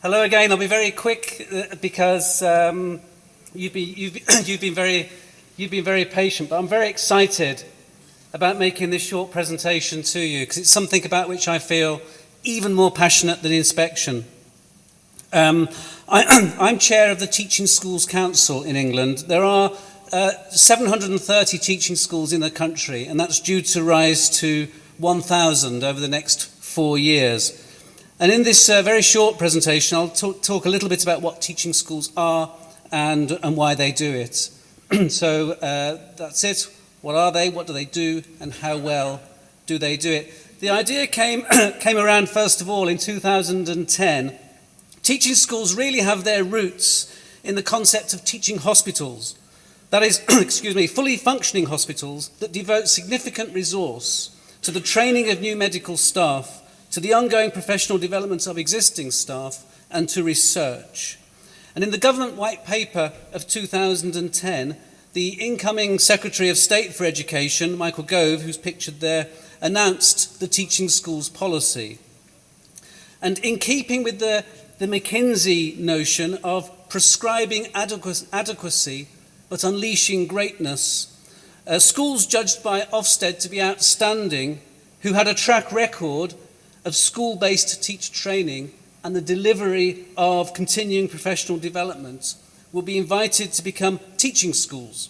Hello again. I'll be very quick because you've been very patient. But I'm very excited about making this short presentation to you because it's something about which I feel even more passionate than inspection. I'm chair of the Teaching Schools Council in England. There are 730 teaching schools in the country, and that's due to rise to 1,000 over the next 4 years. And in this very short presentation, I'll talk a little bit about what teaching schools are and why they do it. So that's it. What are they? What do they do? And how well do they do it? The idea came around, first of all, in 2010. Teaching schools really have their roots in the concept of teaching hospitals. That is, fully functioning hospitals that devote significant resource to the training of new medical staff, to the ongoing professional development of existing staff, and to research. And in the government white paper of 2010, the incoming Secretary of State for Education, Michael Gove, who's pictured there, announced the teaching schools policy. And in keeping with the McKinsey notion of prescribing adequacy but unleashing greatness, schools judged by Ofsted to be outstanding, who had a track record of school-based teacher training and the delivery of continuing professional development, will be invited to become teaching schools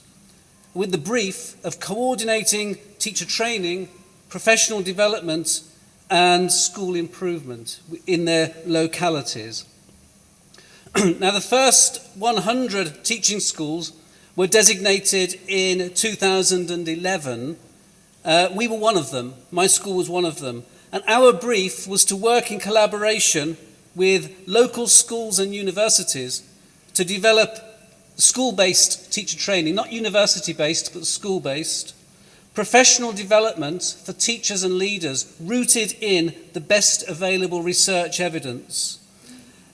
with the brief of coordinating teacher training, professional development and school improvement in their localities. Now, the first 100 teaching schools were designated in 2011. We were one of them. My school was one of them. And our brief was to work in collaboration with local schools and universities to develop school-based teacher training, not university-based, but school-based, professional development for teachers and leaders rooted in the best available research evidence,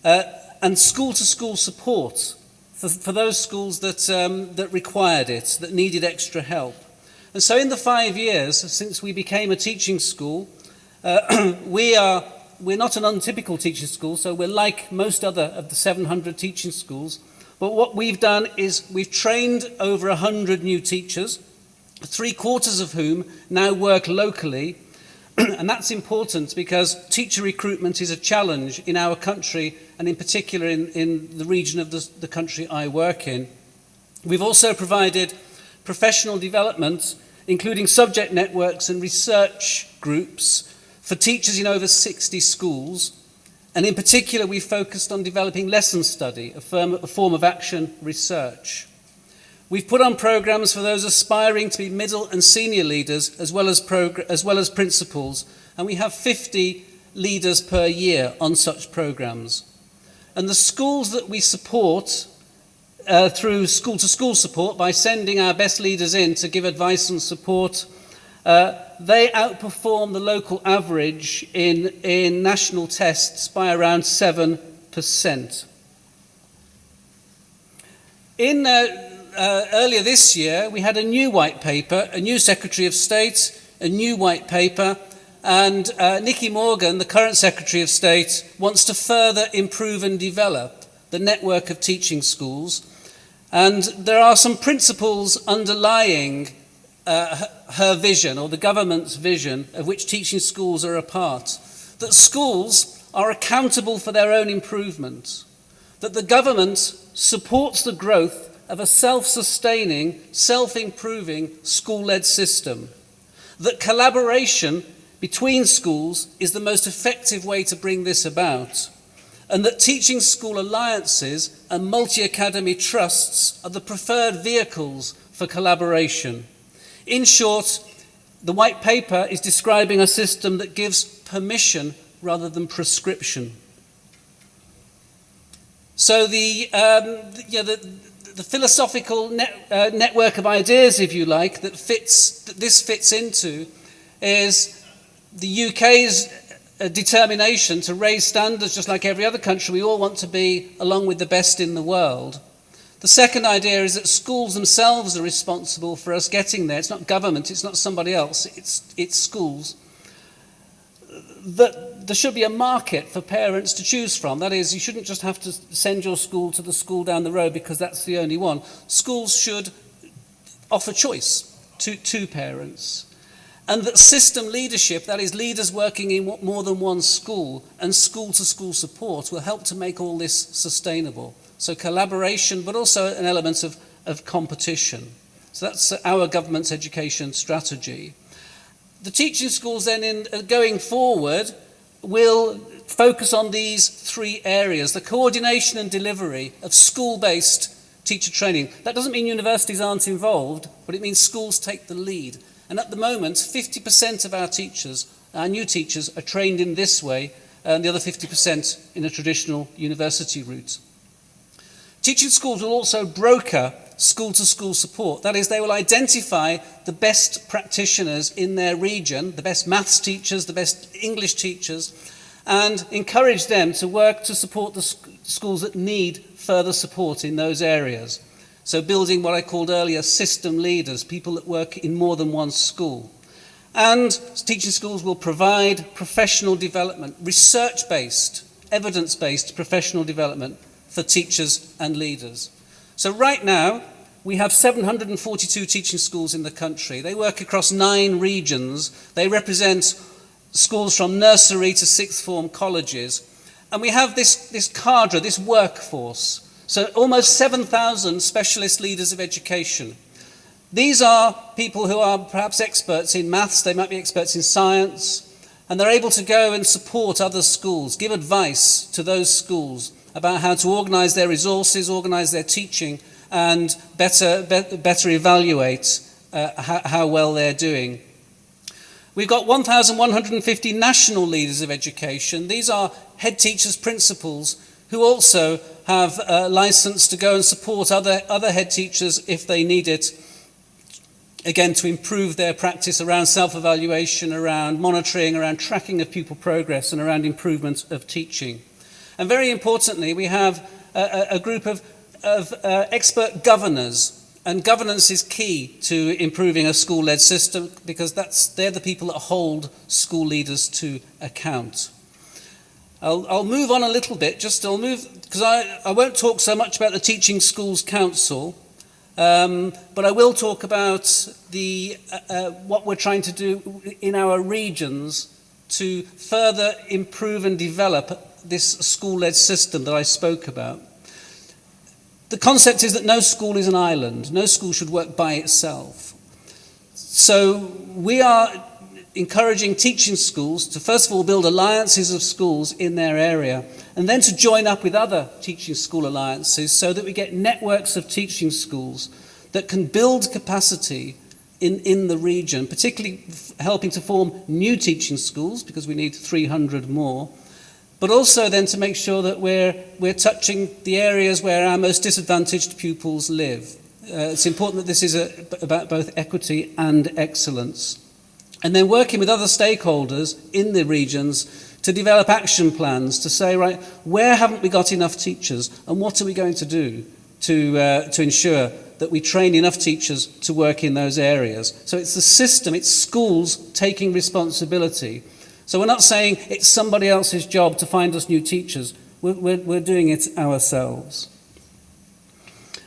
and school-to-school support for those schools that required it, that needed extra help. And so in the 5 years since we became a teaching school, we're not an untypical teaching school, so we're like most other of the 700 teaching schools. But what we've done is we've trained over 100 new teachers, 3/4 of whom now work locally. And that's important because teacher recruitment is a challenge in our country, and in particular in the region of the country I work in. We've also provided professional development, including subject networks and research groups, for teachers in over 60 schools, and in particular we focused on developing lesson study, a form of action research. We've put on programs for those aspiring to be middle and senior leaders as well as principals, and we have 50 leaders per year on such programs. And the schools that we support through school-to-school support by sending our best leaders in to give advice and support, they outperform the local average in national tests by around 7%. Earlier this year, we had a new white paper, a new Secretary of State, a new white paper, and Nicky Morgan, the current Secretary of State, wants to further improve and develop the network of teaching schools. And there are some principles underlying her vision, or the government's vision, of which teaching schools are a part. That schools are accountable for their own improvement. That the government supports the growth of a self-sustaining, self-improving, school-led system. That collaboration between schools is the most effective way to bring this about. And that teaching school alliances and multi-academy trusts are the preferred vehicles for collaboration. In short, the white paper is describing a system that gives permission rather than prescription. So the philosophical network of ideas, if you like, that this fits into is the UK's determination to raise standards just like every other country. We all want to be along with the best in the world. The second idea is that schools themselves are responsible for us getting there. It's not government, it's not somebody else, it's schools. That there should be a market for parents to choose from. That is, you shouldn't just have to send your school to the school down the road because that's the only one. Schools should offer choice to parents. And that system leadership, that is, leaders working in more than one school, and school-to-school support will help to make all this sustainable. So collaboration, but also an element of competition. So that's our government's education strategy. The teaching schools then, going forward, will focus on these three areas: the coordination and delivery of school-based teacher training. That doesn't mean universities aren't involved, but it means schools take the lead. And at the moment, 50% of our teachers, our new teachers, are trained in this way, and the other 50% in a traditional university route. Teaching schools will also broker school-to-school support. That is, they will identify the best practitioners in their region, the best maths teachers, the best English teachers, and encourage them to work to support the schools that need further support in those areas. So building what I called earlier system leaders, people that work in more than one school. And teaching schools will provide professional development, research-based, evidence-based professional development for teachers and leaders. So right now, we have 742 teaching schools in the country. They work across 9 regions. They represent schools from nursery to sixth form colleges. And we have this cadre, this workforce. So almost 7,000 specialist leaders of education. These are people who are perhaps experts in maths, they might be experts in science, and they're able to go and support other schools, give advice to those schools about how to organise their resources, organise their teaching, and better evaluate how well they're doing. We've got 1,150 national leaders of education. These are head teachers, principals, who also have a licence to go and support other head teachers if they need it, again, to improve their practice around self-evaluation, around monitoring, around tracking of pupil progress, and around improvement of teaching. And very importantly, we have a group of expert governors, and governance is key to improving a school-led system because they're the people that hold school leaders to account. I'll move on a little bit, because I won't talk so much about the Teaching Schools Council, but I will talk about what we're trying to do in our regions to further improve and develop this school-led system that I spoke about. The concept is that no school is an island. No school should work by itself. So we are encouraging teaching schools to first of all build alliances of schools in their area and then to join up with other teaching school alliances so that we get networks of teaching schools that can build capacity in the region, particularly helping to form new teaching schools because we need 300 more, but also then to make sure that we're touching the areas where our most disadvantaged pupils live. It's important that this is about both equity and excellence. And then working with other stakeholders in the regions to develop action plans to say, right, where haven't we got enough teachers and what are we going to do to ensure that we train enough teachers to work in those areas. So it's the system, it's schools taking responsibility. So we're not saying it's somebody else's job to find us new teachers. We're doing it ourselves.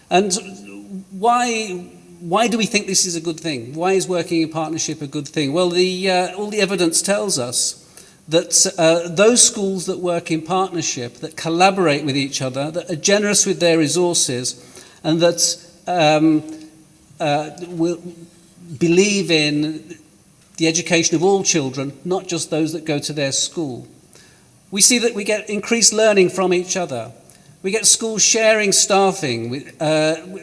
And why do we think this is a good thing? Why is working in partnership a good thing? Well, all the evidence tells us that those schools that work in partnership, that collaborate with each other, that are generous with their resources, and that will believe in the education of all children, not just those that go to their school. We see that we get increased learning from each other. We get schools sharing staffing,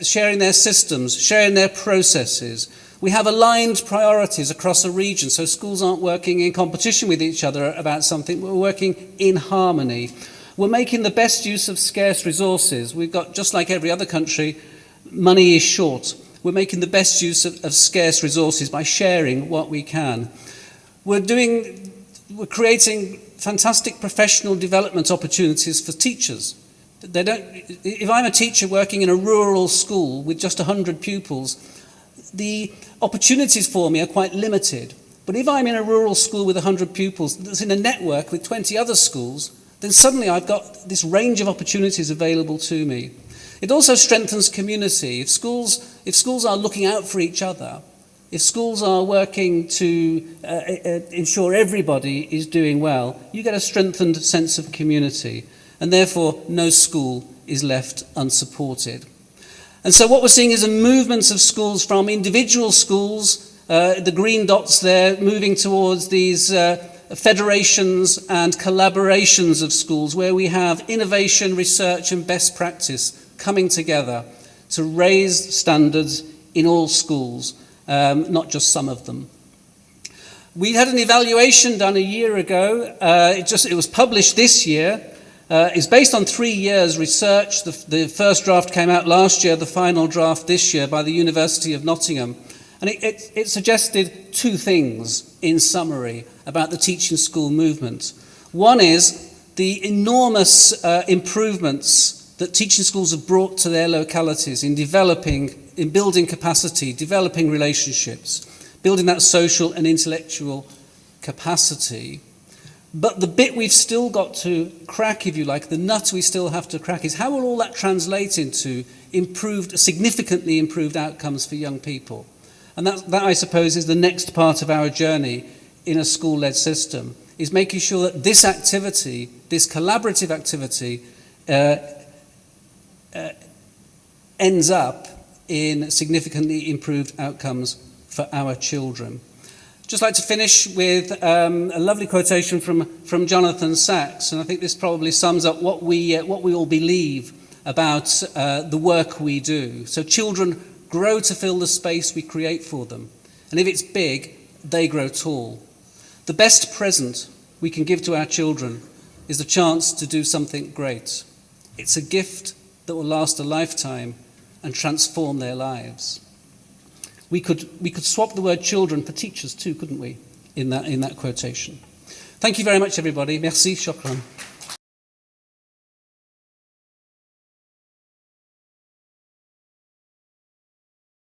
sharing their systems, sharing their processes. We have aligned priorities across a region, so schools aren't working in competition with each other about something, we're working in harmony. We're making the best use of scarce resources. We've got, just like every other country, money is short. We're making the best use of scarce resources by sharing what we can. We're creating fantastic professional development opportunities for teachers. If I'm a teacher working in a rural school with just 100 pupils, the opportunities for me are quite limited. But if I'm in a rural school with 100 pupils that's in a network with 20 other schools, then suddenly I've got this range of opportunities available to me. It also strengthens community. If schools are looking out for each other, if schools are working to ensure everybody is doing well, you get a strengthened sense of community, and therefore no school is left unsupported. And so what we're seeing is a movement of schools from individual schools, the green dots there, moving towards these federations and collaborations of schools where we have innovation, research and best practice coming together to raise standards in all schools, not just some of them. We had an evaluation done a year ago. It was published this year. It's based on 3 years' research. The first draft came out last year, the final draft this year by the University of Nottingham. And it suggested two things, in summary, about the teaching school movement. One is the enormous improvements that teaching schools have brought to their localities in building capacity, developing relationships, building that social and intellectual capacity. But the bit we've still got to crack, if you like, the nut we still have to crack, is how will all that translate into significantly improved outcomes for young people? And that, I suppose, is the next part of our journey in a school-led system, is making sure that this activity, this collaborative activity, ends up in significantly improved outcomes for our children. Just like to finish with a lovely quotation from Jonathan Sachs, and I think this probably sums up what we all believe about the work we do. So children grow to fill the space we create for them, and if it's big, they grow tall. The best present we can give to our children is the chance to do something great. It's a gift that will last a lifetime and transform their lives. We could swap the word children for teachers too, couldn't we, in that quotation. Thank you very much, everybody. Merci, shukran.